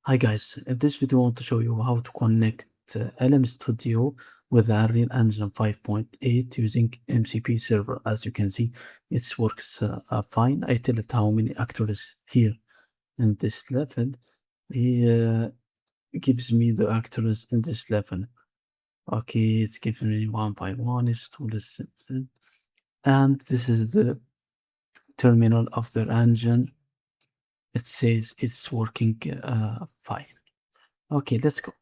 Hi guys, in this video I want to show you how to connect LM Studio with the Unreal Engine 5.8 using MCP server. As you can see, it works fine. I tell it how many actors here in this level. He gives me the actors in this level. Okay, it's giving me one by one. It's to listen. And this is the terminal of the engine. It says it's working fine. Okay, let's go.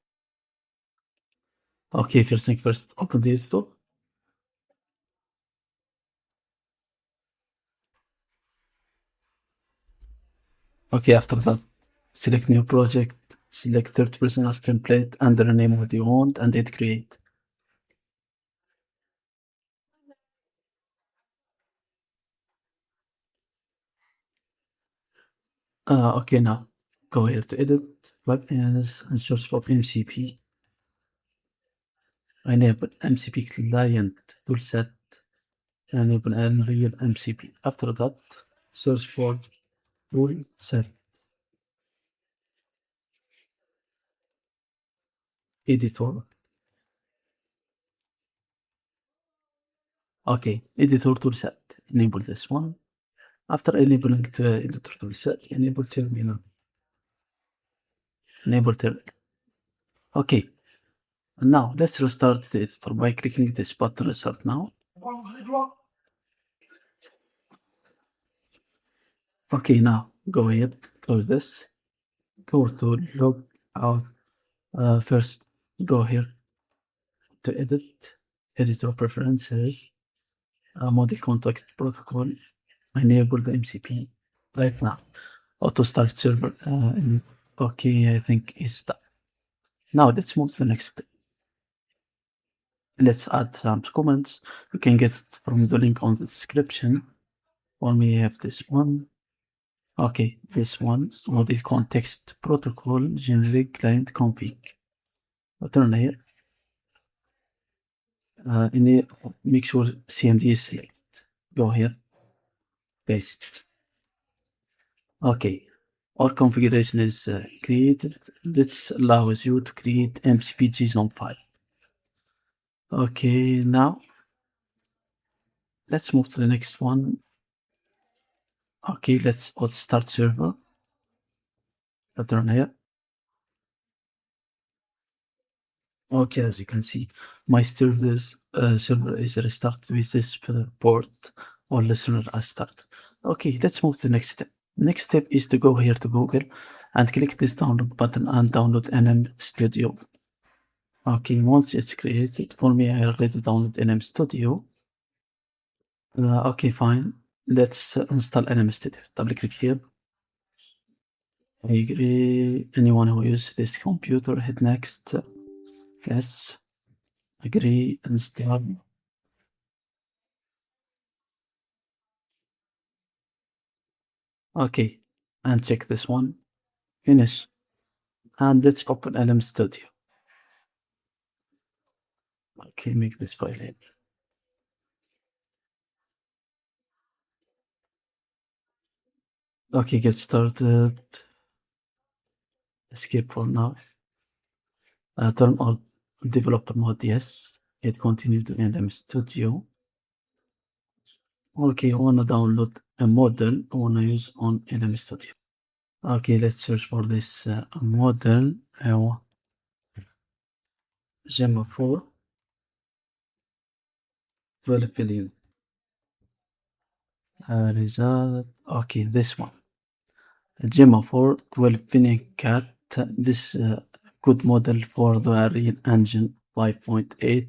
Okay, first thing first, open the editor. Okay, after that, select new project, select third person as template, and rename what you want, and hit create. Okay, now go here to edit plugins and search for MCP. Enable MCP client toolset. Enable Unreal MCP. After that, search for toolset. Editor. Okay, editor toolset. Enable this one. After enabling the editor toolset, enable terminal. Enable terminal. Okay. Now let's restart the editor by clicking this button, restart now. Okay, now go here, close this, go to log out. First, go here to edit, editor preferences, model context protocol, enable the MCP right now. Auto start server. Okay, I think it's done. Now let's move to the next step. Let's add some comments. You can get it from the link on the description. For me, I have this one. Okay, this one, model context protocol generic client config. Turn here. Make sure CMD is selected. Go here, paste. Okay, our configuration is created. This allows you to create MCP JSON file. Okay, now let's move to the next one. Okay, let's start server. Return here. Okay, as you can see, my server is restarted with this port or listener as start. Okay, let's move to the next step. Next step is to go here to Google and click this download button and download NM Studio. Okay, once it's created, for me, I already downloaded NM Studio. Okay, fine. Let's install NM Studio. Double click here. I agree. Anyone who uses this computer, hit next. Yes. Agree, install. Okay, and check this one. Finish. And let's open LM Studio. Okay, make this file here. Okay, get started. Escape for now. Turn on developer mode, yes. Hit continue to LM Studio. Okay, I wanna download a model I wanna use on LM Studio. Okay, let's search for this model. Gemma 4 12 billion. Result. Okay, this one. Gemma 4 12 billion cat. This good model for the Unreal Engine 5.8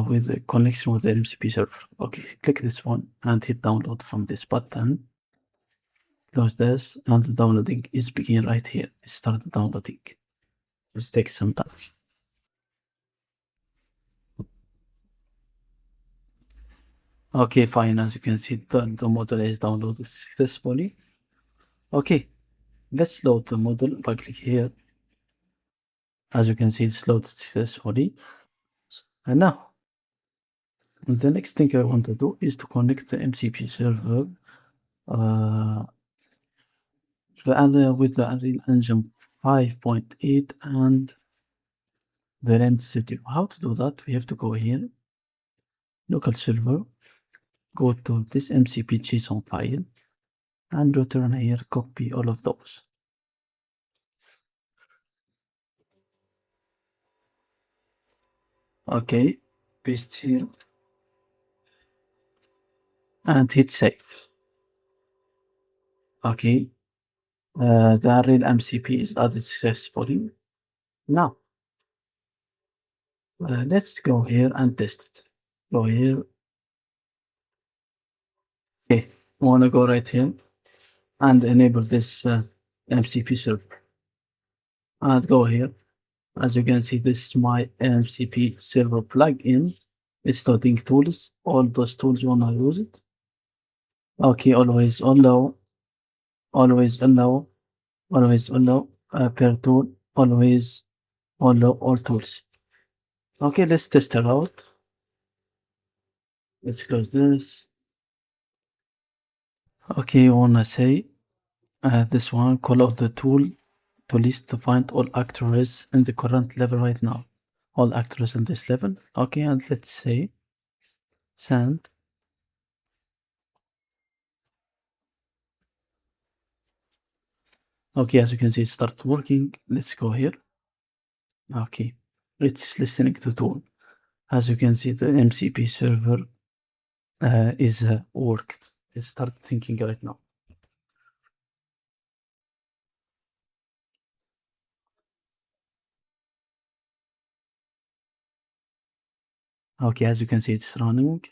with a connection with the MCP server. Okay, click this one and hit download from this button. Close this, and the downloading is begin right here. Start downloading. This takes some time. Okay, fine. As you can see, the model is downloaded successfully. Okay, let's load the model by click here. As you can see, it's loaded successfully. And now, the next thing I want to do is to connect the MCP server with the Unreal Engine 5.8 and the rent studio. How to do that? We have to go here, local server, go to this MCP JSON file and return here, copy all of those. Okay, paste here and hit save. Okay, the unreal-mcp is added successfully. Now, let's go here and test it. Go here. Okay, I want to go right here and enable this MCP server. And go here. As you can see, this is my MCP server plugin. It's loading tools. All those tools you want to use it. Okay, always allow, always allow, always allow, per tool, always allow all tools. Okay, let's test it out. Let's close this. Okay, I wanna say this one, call out the tool to list to find all actors in the current level right now. All actors in this level. Okay, and let's say send. Okay, as you can see, it started working. Let's go here. Okay, it's listening to tool. As you can see, the MCP server is worked. It started thinking right now. Okay, as you can see, it's running.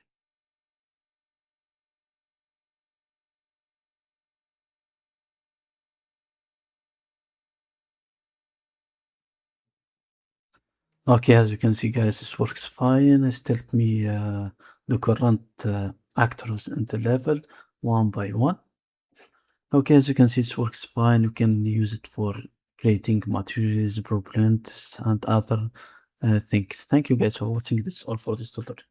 Okay, as you can see, guys, this works fine. It's telling me the current actors in the level one by one. Okay, as you can see, it works fine. You can use it for creating materials, blueprints, and other things. Thank you guys for watching. This is all for this tutorial.